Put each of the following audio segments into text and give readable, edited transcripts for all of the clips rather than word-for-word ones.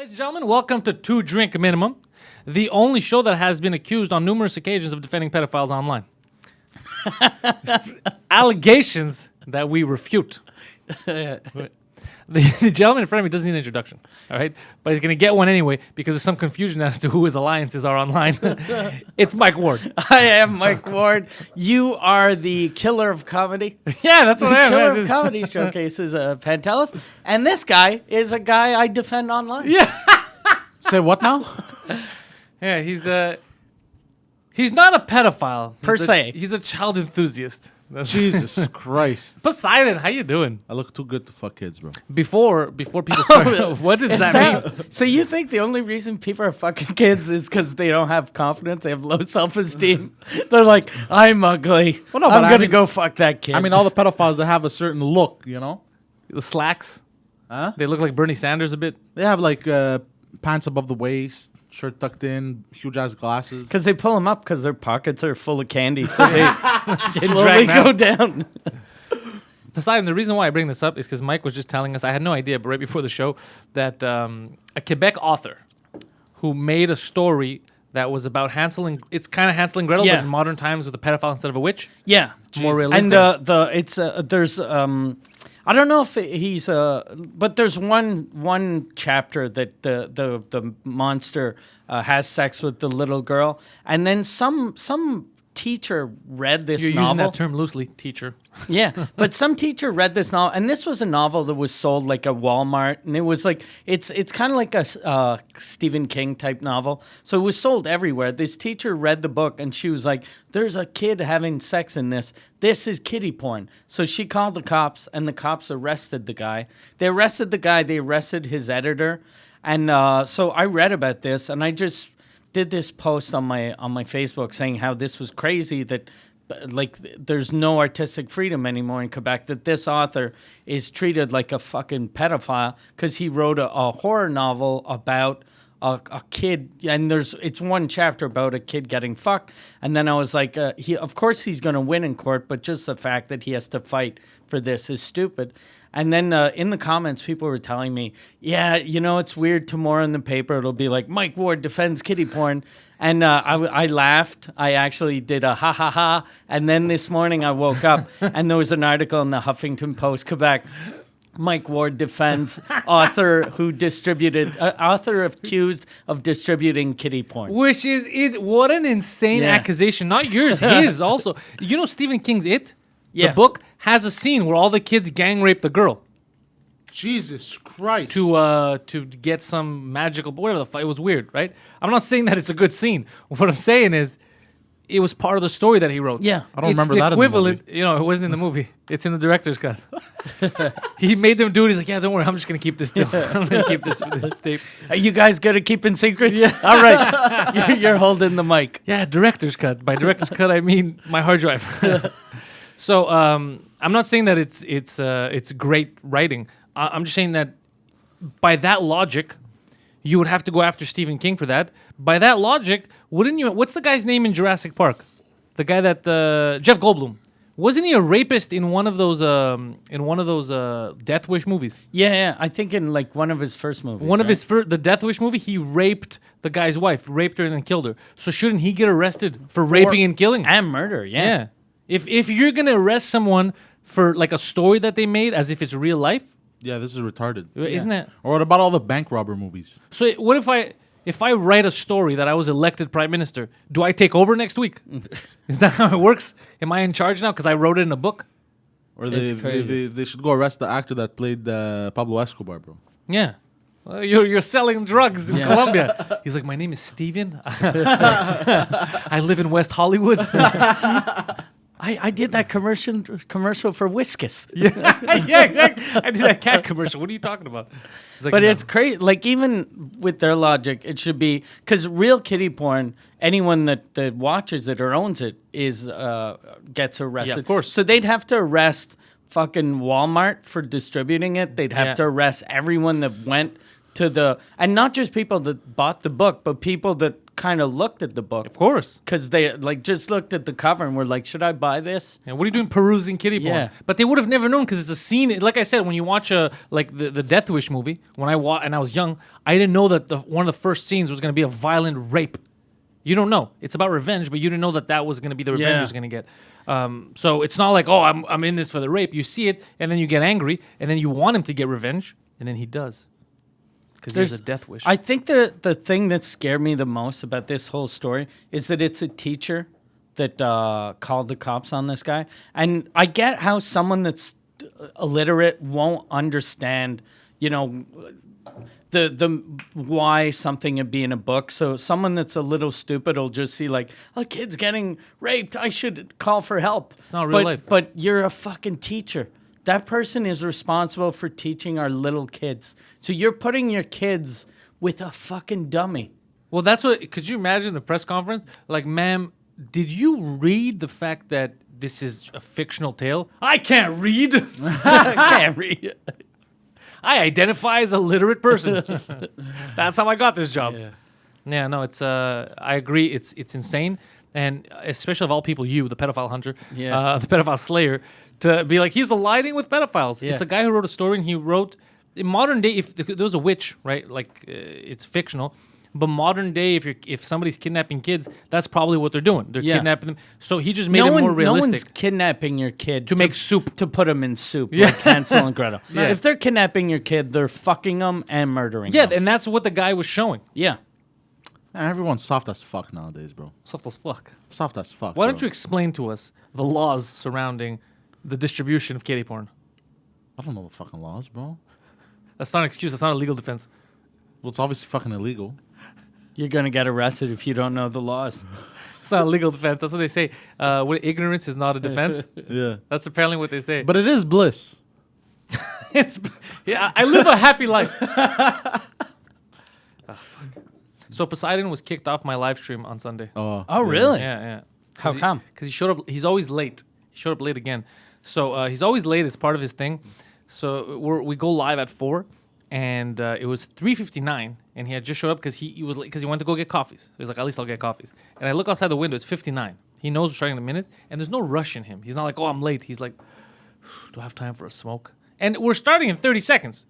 Ladies and gentlemen, welcome to Two Drink Minimum, the only show that has been accused on numerous occasions of defending pedophiles online. Allegations that we refute. The gentleman in front of me doesn't need an introduction, all right? But he's going to get one anyway because there's some confusion as to who his alliances are online. It's Mike Ward. I am Mike Ward. You are the killer of comedy. Yeah, that's what I am. Killer of comedy showcases Pantelis. And this guy is a guy I defend online. Yeah. Say what now? Yeah, he's not a pedophile. Per se. He's a child enthusiast. Jesus Christ. Poseidon, how you doing? I look too good to fuck kids, bro. Before people start, what does that mean? So you think the only reason people are fucking kids is because they don't have confidence, they have low self-esteem? They're like, I'm ugly. Well, no, I'm but I going to mean- go fuck that kid. I mean, all the pedophiles that have a certain look, you know? The slacks, Huh? they look like Bernie Sanders a bit. They have like pants above the waist, shirt tucked in, huge ass glasses. Because they pull them up because their pockets are full of candy. So they drag slowly them go out. down. Poseidon, the reason why I bring this up is because Mike was just telling us, I had no idea, but right before the show, that a Quebec author who made a story that was about Hansel and it's kind of Hansel and Gretel, Yeah. but in modern times with a pedophile instead of a witch. Yeah. More realistic. And there's I don't know if he's but there's one chapter that the monster has sex with the little girl, and then some teacher read this You're novel. using that term loosely, teacher. Yeah, but some teacher read this novel, and this was a novel that was sold like at Walmart, and it was like it's kind of like a Stephen King type novel. So it was sold everywhere. This teacher read the book, and she was like, "There's a kid having sex in this. This is kiddie porn." So she called the cops, and the cops arrested the guy. They arrested the guy. They arrested his editor, and so I read about this, and I just did this post on my Facebook saying how this was crazy that. Like, there's no artistic freedom anymore in Quebec, that this author is treated like a fucking pedophile because he wrote a horror novel about a kid, and it's one chapter about a kid getting fucked, and then I was like, of course he's going to win in court, but just the fact that he has to fight for this is stupid. And then in the comments, people were telling me, yeah, you know, it's weird. Tomorrow in the paper, it'll be like, Mike Ward defends kiddie porn. And I laughed. I actually did a ha ha ha. And then this morning I woke up and there was an article in the Huffington Post, Quebec. Mike Ward defends author accused of distributing kiddie porn. Which is it? What an insane accusation! Not yours, his also. You know Stephen King's It. Yeah. The book has a scene where all the kids gang rape the girl Jesus Christ. to get some magical, whatever the fuck. It was weird, right? I'm not saying that it's a good scene. What I'm saying is, it was part of the story that he wrote. Yeah. I don't remember the that in the equivalent. You know, it wasn't in the movie. It's in the director's cut. He made them do it. He's like, yeah, don't worry. I'm just gonna keep this deal. I'm gonna keep this tape. Are you guys good at keeping secrets? Yeah. All right. You're holding the mic. Yeah, director's cut. By director's cut, I mean my hard drive. So I'm not saying that it's great writing. I'm just saying that by that logic, you would have to go after Stephen King for that. By that logic, wouldn't you? What's the guy's name in Jurassic Park? The guy that Jeff Goldblum. Wasn't he a rapist in one of those Death Wish movies? Yeah, I think in like one of his first movies. One of his the Death Wish movie, he raped the guy's wife, raped her and then killed her. So shouldn't he get arrested for raping and killing? and murder. Yeah. Yeah. If you're gonna arrest someone for like a story that they made as if it's real life, Yeah, this is retarded. isn't that? Or what about all the bank robber movies? So what if I write a story that I was elected prime minister? Do I take over next week? Is that how it works? Am I in charge now because I wrote it in a book? Or It's crazy. they should go arrest the actor that played Pablo Escobar, bro. Yeah. Well, you're selling drugs in Colombia. He's like, my name is Steven. I live in West Hollywood. I did that commercial for Whiskas. Yeah, exactly. I did that cat commercial. What are you talking about? He's like, But "No." it's crazy. Like, even with their logic, it should be because real kiddie porn. Anyone that watches it or owns it is gets arrested. Yeah, of course. So they'd have to arrest fucking Walmart for distributing it. They'd have Yeah. to arrest everyone that went to the, and not just people that bought the book, but people that kind of looked at the book. Of course. Because they like just looked at the cover and were like, should I buy this? Yeah, what are you doing perusing kiddie porn? Yeah. But they would have never known because it's a scene. Like I said, when you watch the Death Wish movie, when I and I was young, I didn't know that one of the first scenes was going to be a violent rape. You don't know. It's about revenge, but you didn't know that was going to be the revenge Yeah. he was going to get. So it's not like, oh, I'm in this for the rape. You see it, and then you get angry, and then you want him to get revenge, and then he does. Because there's a death wish. I think the thing that scared me the most about this whole story is that it's a teacher that called the cops on this guy. And I get how someone that's illiterate won't understand, the why something would be in a book. So someone that's a little stupid will just see like, a kid's getting raped, I should call for help. It's not real life. But you're a fucking teacher. That person is responsible for teaching our little kids. So you're putting your kids with a fucking dummy. Well, that's what. Could you imagine the press conference? Like, ma'am, did you read the fact that this is a fictional tale? I can't read. I can't read. I identify as a literate person. That's how I got this job. Yeah, no, it's. I agree. It's insane, and especially of all people, you, the pedophile hunter, the pedophile slayer, to be like he's aligning with pedophiles. Yeah. It's a guy who wrote a story, and he wrote in modern day. If there was a witch, right? Like it's fictional. But modern day, if somebody's kidnapping kids, that's probably what they're doing. They're kidnapping them. So he just made it more realistic. No one's kidnapping your kid to make soup. To put them in soup, like Hansel and Gretel. Yeah. If they're kidnapping your kid, they're fucking them and murdering them. Yeah, and that's what the guy was showing. Yeah. Man, everyone's soft as fuck nowadays, bro. Soft as fuck. Soft as fuck. Why bro. don't you explain to us the laws surrounding the distribution of kiddie porn? I don't know the fucking laws, bro. That's not an excuse. That's not a legal defense. Well, it's obviously fucking illegal. You're going to get arrested if you don't know the laws. It's not a legal defense. That's what they say. Ignorance is not a defense. Yeah. That's apparently what they say. But it is bliss. I live a happy life. Fuck. So Poseidon was kicked off my live stream on Sunday. Oh, really? Yeah. How come? Because he showed up. He's always late. He showed up late again. So he's always late. It's part of his thing. So we go live at 4, and it was 3:59, and he had just showed up because he was because he went to go get coffees. So he's like, at least I'll get coffees. And I look outside the window. It's 59. He knows we're starting in a minute, and there's no rush in him. He's not like, oh, I'm late. He's like, do I have time for a smoke? And we're starting in 30 seconds.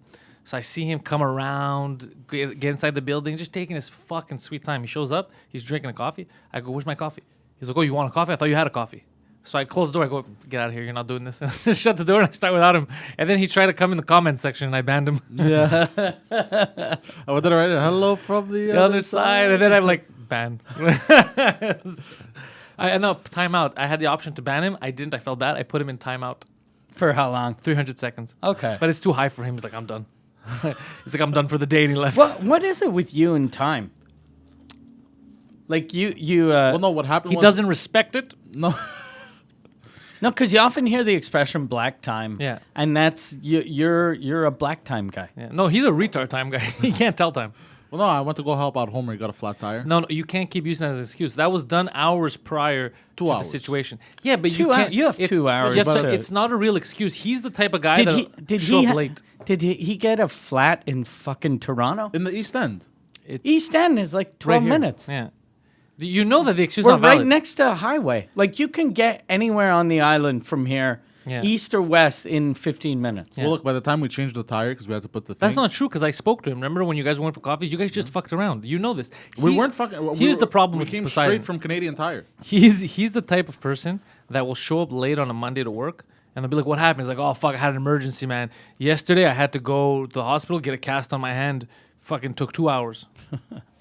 So I see him come around, get inside the building, just taking his fucking sweet time. He shows up. He's drinking a coffee. I go, where's my coffee? He's like, oh, you want a coffee? I thought you had a coffie. So I close the door. I go, get out of here. You're not doing this. Just shut the door, and I start without him. And then he tried to come in the comment section, and I banned him. Yeah. I went there right there. Hello from the other side. And then I'm like, ban. I know, timeout. I had the option to ban him. I didn't. I felt bad. I put him in timeout. For how long? 300 seconds. Okay. But it's too high for him. He's like, I'm done. He's like, I'm done for the day, and he left. What is it with you and time? Like you Well, no, what happened He was... doesn't respect it. No. No, because you often hear the expression black time. Yeah. And that's, you're a black time guy. Yeah. No, he's a retard time guy. He can't tell time. Well, no, I went to go help out Homer. He got a flat tire. No, you can't keep using that as an excuse. That was done hours prior to hours. the situation. Yeah, but you 2 can't. you have 2 hours. Yes, But- it's not a real excuse. He's the type of guy that show up late. Did he get a flat in fucking Toronto? In the East End. East End is like 12 Right here. minutes. Yeah. You know that the excuse is We're not valid. right next to a highway. Like you can get anywhere on the island from here, east or west, in 15 minutes. Yeah. Well, look, by the time we changed the tire, because we had to put the thing... That's not true because I spoke to him. Remember when you guys went for coffees? You guys just fucked around. You know this. We weren't fucking... Here's the problem We with came Poseidon. straight from Canadian Tire. He's the type of person that will show up late on a Monday to work, and they'll be like, what happened? He's like, oh, fuck, I had an emergency, man. Yesterday, I had to go to the hospital, get a cast on my hand. Fucking took 2 hours.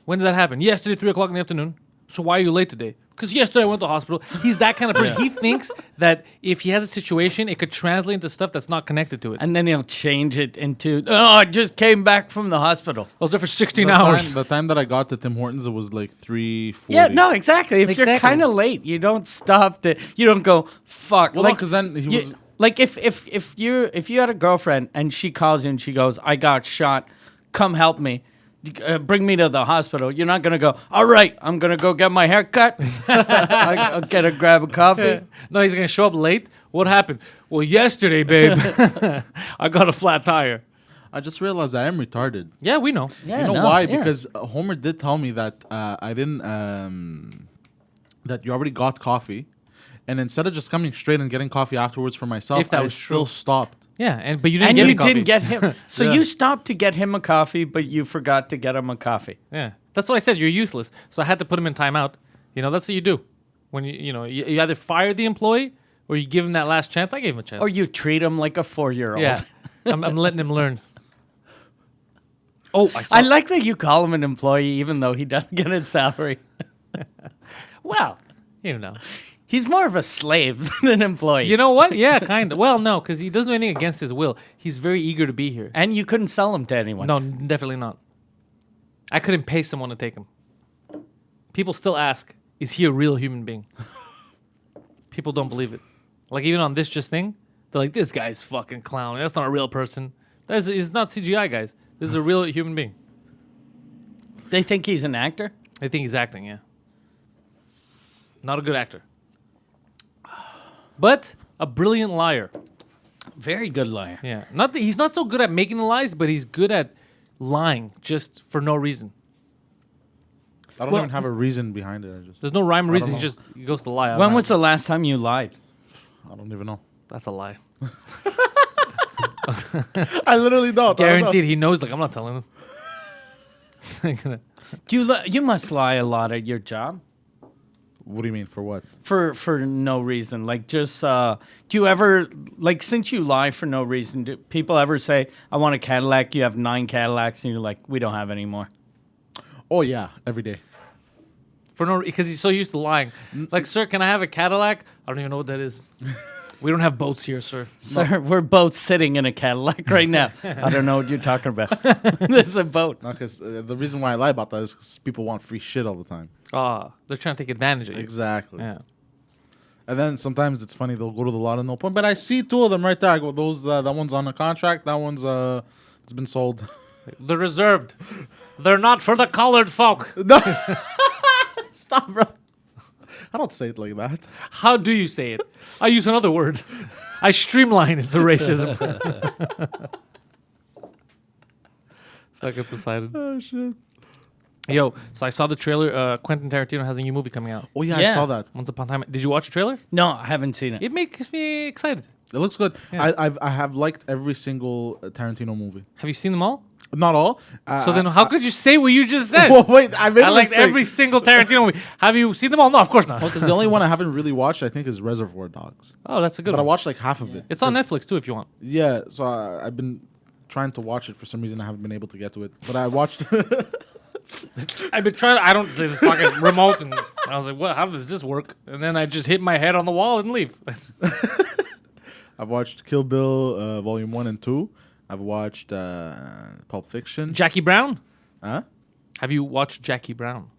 When did that happen? Yesterday, 3 o'clock in the afternoon. So why are you late today? Because yesterday I went to the hospital. He's that kind of person. He thinks that if he has a situation, it could translate into stuff that's not connected to it. And then he'll change it into, oh, I just came back from the hospital. I was there for 16 hours. The time that I got to Tim Hortons, it was like 3:40. Yeah, no, exactly. If you're Exactly. kind of late, you don't stop you don't go, fuck. Well, no, because then he was... Like if you had a girlfriend and she calls you and she goes, I got shot, come help me. Bring me to the hospital. You're not going to go, all right, I'm going to go get my hair cut. I'll get a grab a coffee. No, he's going to show up late. What happened? Well, yesterday, babe, I got a flat tire. I just realized I am retarded. Yeah, we know. Yeah, You know no, why? yeah. Because Homer did tell me that I didn't. That you already got coffee, and instead of just coming straight and getting coffee afterwards for myself, If that I was still true. stopped. Yeah, but you didn't And get you me coffee. didn't get him. So Yeah. you stopped to get him a coffee, but you forgot to get him a coffee. Yeah, that's what I said. You're useless. So I had to put him in timeout. That's what you do when you either fire the employee or you give him that last chance. I gave him a chance. Or you treat him like a 4-year-old. yeah, I'm letting him learn. Oh, I saw. I like that you call him an employee even though he doesn't get his salary. Well, He's more of a slave than an employee. you know what? Yeah, kind of. Well, no, because he doesn't do anything against his will. He's very eager to be here. And you couldn't sell him to anyone. No, definitely not. I couldn't pay someone to take him. People still ask, is he a real human being? People don't believe it. Like, even on this just thing, they're like, this guy's fucking clown. That's not a real person. It's not CGI, guys. This is a real human being. They think he's an actor? I think he's acting, yeah. Not a good actor. But a brilliant liar. Very good liar. Yeah. He's not so good at making the lies, but he's good at lying just for no reason. I don't even have a reason behind it. There's no rhyme or I don't reason. know. He goes to lie. When was the last time you lied? I don't even know. That's a lie. I literally don't. Guaranteed. He knows. Like, I'm not telling him. You must lie a lot at your job What do you mean? For what? for no reason. Like just do you ever since you lie for no reason, do people ever say, I want a Cadillac, you have 9 Cadillacs and you're like, we don't have any more? Oh yeah, every day. Because he's so used to lying. Like, sir, can I have a Cadillac? I don't even know what that is. We don't have boats here, sir. Sir, we're both sitting in a Cadillac right now. I don't know what you're talking about. There's a boat. Because the reason why I lie about that is because people want free shit all the time. They're trying to take advantage of you. Exactly. Yeah. And then sometimes it's funny, they'll go to the lot and they'll point, but I see 2 of them right there. I go, that one's on a contract, that one's it's been sold. They're reserved. They're not for the colored folk. Stop, bro. I don't say it like that. How do you say it? I use another word. I streamline the racism. Fucking Poseidon. Oh shit. Yo, so I saw the trailer. Quentin Tarantino has a new movie coming out. Oh yeah, Yeah. I saw that. Once Upon a Time. Did you watch the trailer? No, I haven't seen it. It makes me excited. It looks good. Yeah. I have liked every single Tarantino movie. Have you seen them all? Not all. So then how could you say what you just said? Well, wait, I made I a liked mistake. every single Tarantino movie. Have you seen them all? No, of course not. Because the only one I haven't really watched, I think, is Reservoir Dogs. Oh, that's a good But I one. watched like half of it. It's on Netflix too if you want. Yeah, so I've been trying to watch it for some reason. I haven't been able to get to it. But I watched. I've been trying. I don't. This fucking remote, and I was like, "What? How does this work?" And then I just hit my head on the wall and leave. I've watched Kill Bill Volume 1 and 2. I've watched Pulp Fiction. Jackie Brown. Huh? Have you watched Jackie Brown?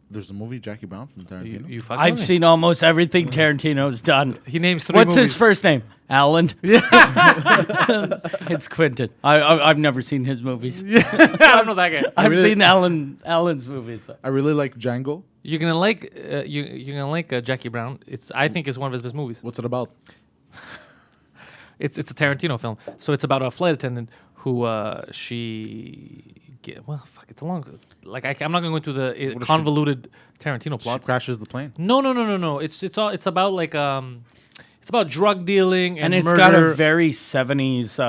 There's a movie, Jackie Brown from Tarantino. You fucking I've with me? seen almost everything Tarantino's done. He names 3 What's movies. his first name? Alan. It's Quentin. I've never seen his movies. I don't know that guy. I've really- seen Alan's movies. I really like Django. You're gonna like you're gonna like Jackie Brown. I think it's one of his best movies. What's it about? It's a Tarantino film. So it's about a flight attendant who it's a long I'm not gonna go into the What is convoluted Tarantino She plot. crashes the plane. No. It's about like it's about drug dealing And and it's got a murder, very 70s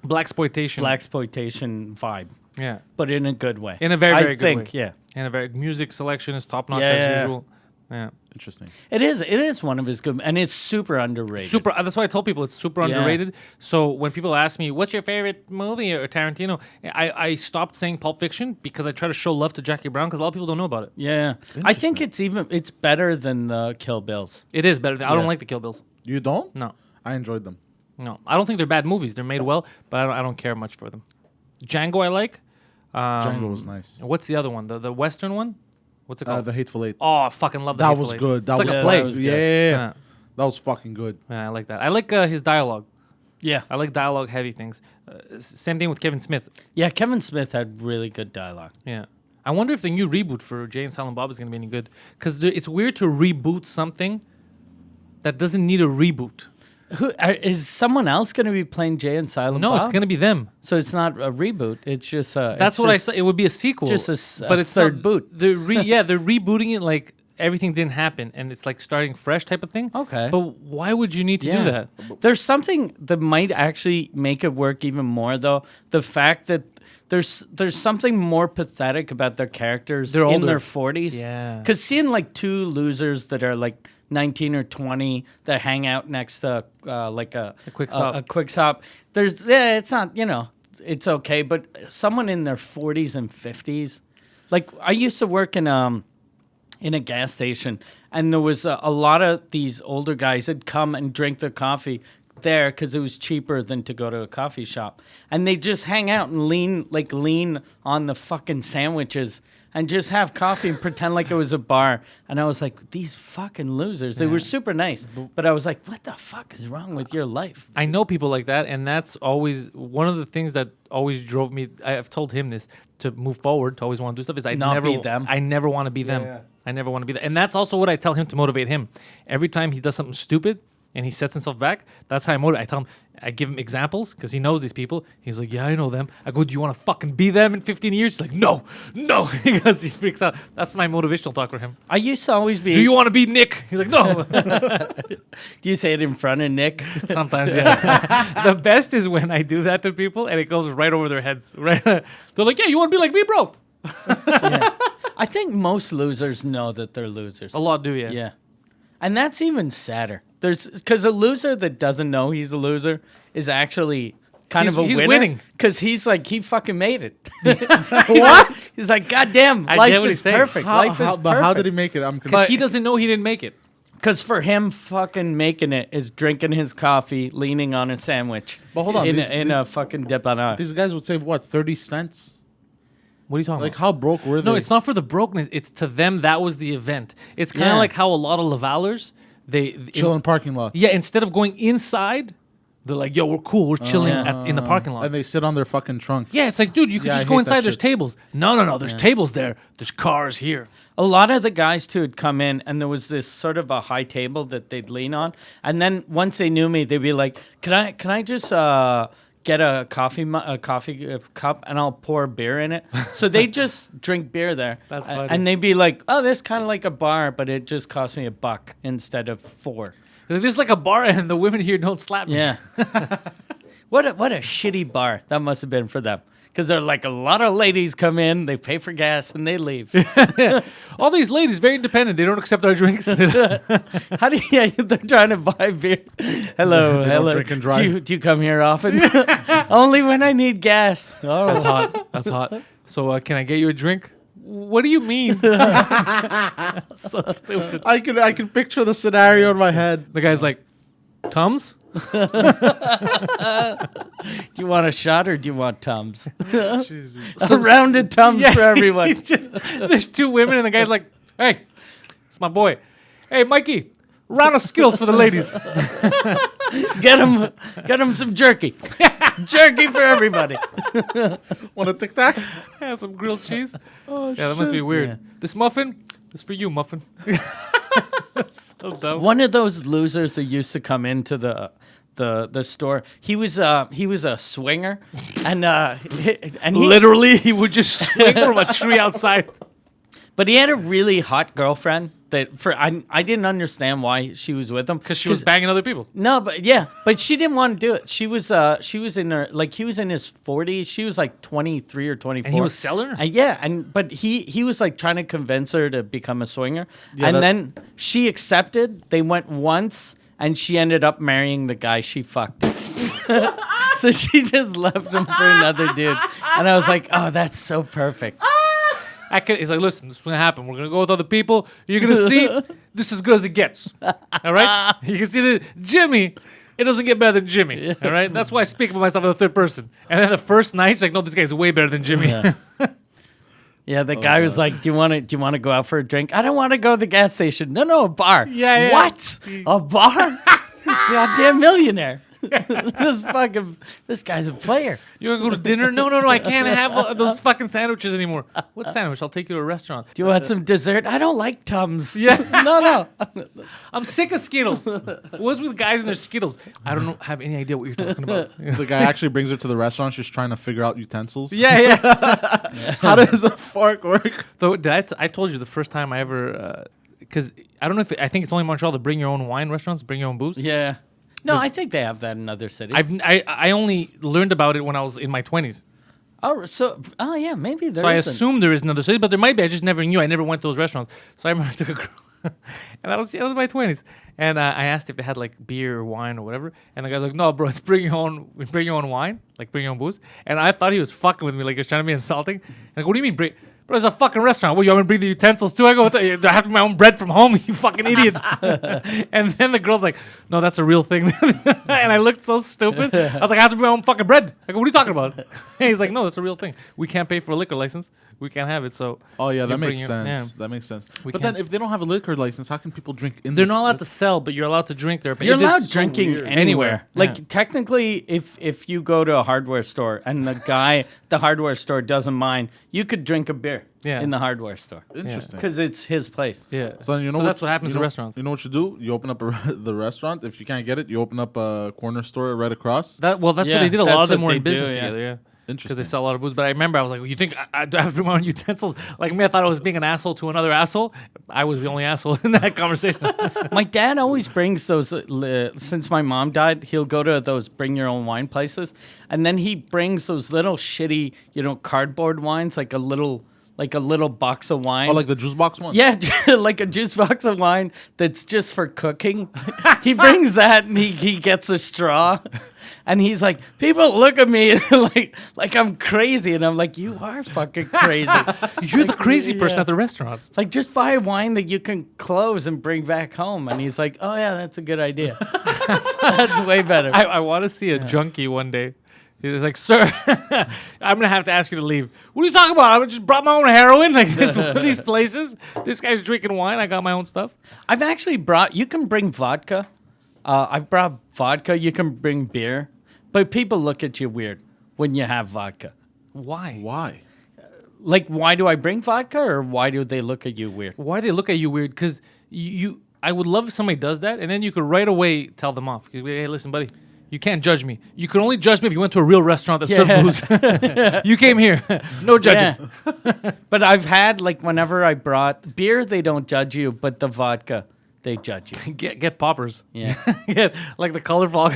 blaxploitation. blaxploitation vibe, Yeah. but in a good way. In a very, very I good think, way. yeah. And a very music selection is top notch Yeah, as yeah. usual. Yeah. Interesting. It is one of his good, and it's super underrated. Super. That's why I tell people it's super Yeah. underrated. So when people ask me, "What's your favorite movie or Tarantino?" I stopped saying Pulp Fiction because I try to show love to Jackie Brown because a lot of people don't know about it. Yeah, I think it's better than the Kill Bills. It is better. I don't Yeah. like the Kill Bills. You don't? No, I enjoyed them. no. I don't think they're bad movies. They're made well, but I don't care much for them. Django, I like. Django was nice. What's the other one? The Western one? What's it called? The Hateful Eight. Oh, I fucking love That Hateful was Eight. good. That It's was like a that play. was good. Yeah. That was fucking good. Yeah, I like that. I like his dialogue. Yeah, I like dialogue heavy things. Same thing with Kevin Smith. yeah. Kevin Smith had really good dialogue. Yeah. I wonder if the new reboot for Jay and Silent Bob is going to be any good. Because it's weird to reboot something that doesn't need a reboot. Is someone else going to be playing Jay and Silent No, Bob? it's gonna be them. So it's not a reboot. It's just That's what I said. It would be a sequel, just but it's third not, boot. They're they're rebooting it like everything didn't happen, and it's like starting fresh type of thing. Okay. But why would you need to do that? There's something that might actually make it work even more, though. The fact that there's something more pathetic about their characters They're in older. their 40s. Yeah. Because seeing like two losers that are like 19 or 20 that hang out next to like a quick stop. a quick stop. It's not, it's okay. But someone in their 40s and 50s, like I used to work in a gas station, and there was a lot of these older guys that come and drink their coffee there because it was cheaper than to go to a coffee shop, and they just hang out and lean on the fucking sandwiches and just have coffee and pretend like it was a bar. And I was like, these fucking losers. They were super nice, but I was like, what the fuck is wrong with your life? I know people like that, and that's always one of the things that always drove me. I've told him this to move forward, to always want to do stuff. Is I Not never be them. I never want to be them. Yeah. I never want to be that, and that's also what I tell him to motivate him. Every time he does something stupid and he sets himself back, that's how I motivate. I tell him, I give him examples because he knows these people. He's like, yeah, I know them. I go, do you want to fucking be them in 15 years? He's like, no. Because he freaks out. That's my motivational talk for him. I used to always be. Do you want to be Nick? He's like, no. Do you say it in front of Nick? Sometimes, yeah. The best is when I do that to people and it goes right over their heads. Right? They're like, yeah, you want to be like me, bro? I think most losers know that they're losers. A lot do, yeah. Yeah. And that's even sadder. Because a loser that doesn't know he's a loser is actually kind of a He's winner. winning. Because he's like, he fucking made it. What? He's like, God damn, I get life what is he's saying. perfect. Life is perfect. But how did he make it? I'm Because confused. he doesn't know he didn't make it. Because for him, fucking making it is drinking his coffee, leaning on a sandwich. But hold on, In a fucking debonair. These guys would save what, 30 cents? What are you talking Like about? how broke were they? No, it's not for the brokenness. It's to them, that was the event. It's kind of Yeah. like how a lot of Lavalers, they... Chill in parking lot. Yeah, instead of going inside, they're like, yo, we're cool. We're chilling in the parking lot. And they sit on their fucking trunk. Yeah, it's like, dude, you could Yeah, I just hate go that inside. There's shit. tables. No. There's tables there. There's cars here. A lot of the guys too would come in, and there was this sort of a high table that they'd lean on, and then once they knew me, they'd be like, "Can I just get a coffee cup, and I'll pour beer in it?" So they just drink beer there. That's funny. And they'd be like, "Oh, this kind of like a bar, but it just cost me $1 instead of $4." This is like a bar, and the women here don't slap me. Yeah. What a shitty bar that must have been for them. Because they're like, a lot of ladies come in, they pay for gas, and they leave. All these ladies, very independent. They don't accept our drinks. How do you? Yeah, they're trying to buy beer. Hello. drink and drive. Do you come here often? Only when I need gas. Oh, That's hot. That's hot. So can I get you a drink? What do you mean? So stupid. I can picture the scenario in my head. The guy's like, Tums? do you want a shot or do you want Tums? A rounded Tums for everyone. There's two women, and the guy's like, hey, it's my boy. Hey, Mikey, round of skills for the ladies. Get him some jerky. Jerky for everybody. Want a Tic Tac? Yeah, some grilled cheese. Yeah, that must be weird. Yeah. This muffin is for you, muffin. That's so dumb. One of those losers that used to come into the store. He was a swinger, and Literally, he would just swing from a tree outside. But he had a really hot girlfriend that I didn't understand why she was with him Because she was banging other people. No, but she didn't want to do it. She was in her, like, he was in his 40s. She was like 23 or 24. And he was selling her? But he was like trying to convince her to become a swinger. Yeah, and then she accepted. They went once, and she ended up marrying the guy she fucked. So she just left him for another dude. And I was like, oh, that's so perfect. He's like, listen, this is gonna happen. We're gonna go with other people. You're gonna see this is as good as it gets. All right? You can see that Jimmy, it doesn't get better than Jimmy. All right? That's why I speak about myself in the third person. And then the first night, she's like, no, this guy's way better than Jimmy. Yeah, the guy was like, "Do you want to go out for a drink?" I don't want to go to the gas station. No, a bar. Yeah. What? A bar? Goddamn millionaire. This guy's a player. You want to go to dinner? No, I can't have those fucking sandwiches anymore. What sandwich? I'll take you to a restaurant. Do you want some dessert? I don't like Tums. Yeah. No. I'm sick of Skittles. What's with guys and their Skittles? I don't have any idea what you're talking about. The guy actually brings her to the restaurant. She's trying to figure out utensils. Yeah. How does a fork work? Though I told you the first time I ever, because I don't know if I think it's only Montreal the bring your own wine restaurants, bring your own booze. Yeah. No, I think they have that in other cities. I only learned about it when I was in my 20s. Oh yeah, maybe there So I isn't. assume there is another city, but there might be. I just never knew. I never went to those restaurants. So I remember I took a girl, and I was in my 20s, and I asked if they had like beer or wine or whatever, and the guy's like, "No, bro, it's bring your own wine, like bring your own booze." And I thought he was fucking with me, like he was trying to be insulting. And I go, "What do you mean bring?" Bro, it's a fucking restaurant. What, you want me to bring the utensils too? I go, do I have to my own bread from home? You fucking idiot. And then the girl's like, no, that's a real thing. And I looked so stupid. I was like, I have to bring my own fucking bread. I go, what are you talking about? And he's like, no, that's a real thing. We can't pay for a liquor license. We can't have it. So. Oh, yeah, that you makes bring sense. yeah. That makes sense. We But can't- then if they don't have a liquor license, how can people drink in They're not allowed to sell, but you're allowed to drink there. You're It's allowed just so drinking weird. anywhere. Like Yeah. technically, if you go to a hardware store and the guy at the hardware store doesn't mind, you could drink a beer Yeah. in the hardware store Interesting. because it's his place. Yeah. So, you know that's what happens you in know- restaurants. You know what you do? You open up the restaurant. If you can't get it, you open up a corner store right across. That's what Yeah, they did. A lot that's of them what were in they do, business yeah. together. Yeah. Because Interesting. they sell a lot of booze. But I remember I was like, well, you think I have to bring my own utensils? Like me, I thought I was being an asshole to another asshole. I was the only asshole in that conversation. My dad always brings those. Since my mom died, he'll go to those bring your own wine places, and then he brings those little shitty, cardboard wines, like a little box of wine. Oh, like the juice box one? Yeah, like a juice box of wine that's just for cooking. He brings that and he gets a straw. And he's like, people look at me like I'm crazy. And I'm like, you are fucking crazy. You're the crazy person Yeah. at the restaurant. Like, just buy wine that you can close and bring back home. And he's like, oh, yeah, that's a good idea. That's way better. I want to see a junkie one day. He's like, sir, I'm gonna have to ask you to leave. What are you talking about? I just brought my own heroin. Like these places. This guy's drinking wine. I got my own stuff. I've actually you can bring vodka. I've brought vodka. You can bring beer. But people look at you weird when you have vodka. Why? Why? Like, why do I bring vodka, or why do they look at you weird? Why do they look at you weird? Because I would love if somebody does that, and then you could right away tell them off. Hey, listen, buddy. You can't judge me. You could only judge me if you went to a real restaurant that served booze. You came here. No judging. Yeah. But I've had, like, whenever I brought beer, they don't judge you, but the vodka, they judge you. Get poppers. Yeah. Get like the colorful.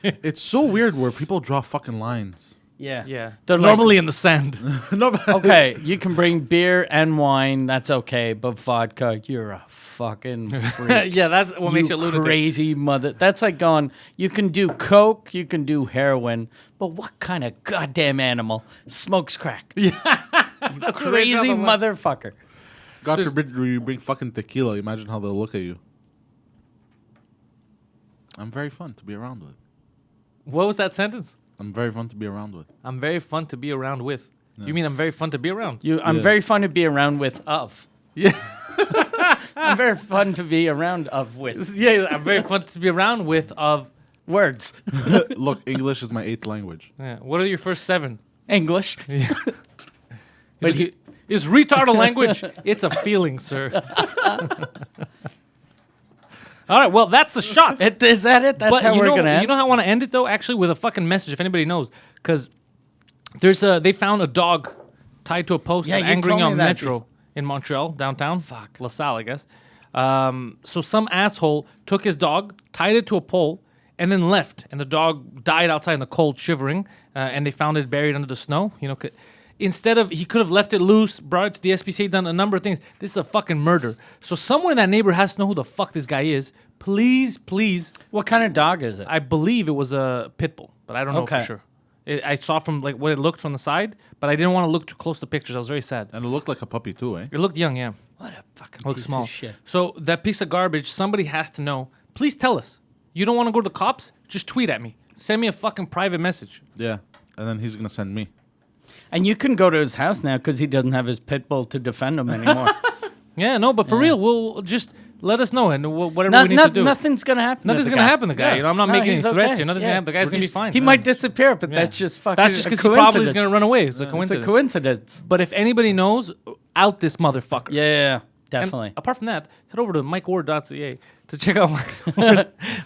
It's so weird where people draw fucking lines. Yeah. Yeah. They're like- normally in the sand. No, but Okay, you can bring beer and wine, that's okay, but vodka, you're a fucking freak. Yeah, that's what makes You it lunatic. crazy mother. That's like going, you can do coke, you can do heroin, but what kind of goddamn animal smokes crack? That's what they Crazy tell them. motherfucker. God forbid you bring fucking tequila. Imagine how they'll look at you. I'm very fun to be around with. What was that sentence? I'm very fun to be around with. I'm very fun to be around with. You mean I'm very fun to be around? I'm Yeah. very fun to be around with of. Yeah. I'm very fun to be around of with. Yeah, I'm very fun to be around with of. Words. Look, English is my 8th language. Yeah. What are your first 7? English. But is retard a language? It's a feeling, sir. All right, well, that's the shot. Is that it? That's how you we're know, going to end? You know how I want to end it, though? Actually, with a fucking message, if anybody knows. Because they found a dog tied to a post Yeah, at you told me Angrignon that Metro in Montreal, downtown. Fuck. La Salle, I guess. So some asshole took his dog, tied it to a pole, and then left. And the dog died outside in the cold, shivering. And they found it buried under the snow. Instead of, he could have left it loose, brought it to the SPCA, done a number of things. This is a fucking murder. So someone in that neighbor has to know who the fuck this guy is. Please, please. What kind of dog is it? I believe it was a pit bull, but I don't know Okay. for sure. I saw from like what it looked from the side, but I didn't want to look too close to pictures. I was very sad. And it looked like a puppy too, eh? It looked young, yeah. What a fucking Looked piece small. of shit. So that piece of garbage, somebody has to know. Please tell us. You don't want to go to the cops? Just tweet at me. Send me a fucking private message. Yeah. And then he's going to send me. And you can go to his house now because he doesn't have his pit bull to defend him anymore. Yeah, no, but for real, we'll just let us know and whatever we need to do. Nothing's gonna happen. Nothing's to the gonna guy. happen to the guy. Yeah. You know, I'm not No, making any he's threats okay. here. Nothing's Yeah. gonna happen. The guy's gonna be fine. He might disappear, but that's just fucking. That's just because he coincidence. probably is gonna run away. It's a It's a coincidence. coincidence. But if anybody knows, out this motherfucker. Yeah, And definitely. apart from that, head over to mikeward.ca to check out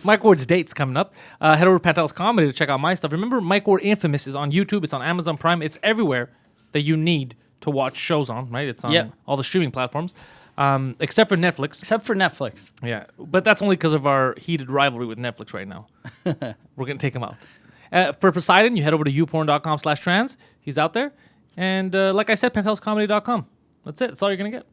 Mike Ward's dates coming up. Head over to Pantelis Comedy to check out my stuff. Remember, Mike Ward Infamous is on YouTube. It's on Amazon Prime. It's everywhere that you need to watch shows on, right? It's on all the streaming platforms, except for Netflix. Except for Netflix. Yeah, but that's only because of our heated rivalry with Netflix right now. We're going to take him out. For Poseidon, you head over to youporn.com/trans. He's out there. And like I said, panteliscomedy.com. That's it. That's all you're going to get.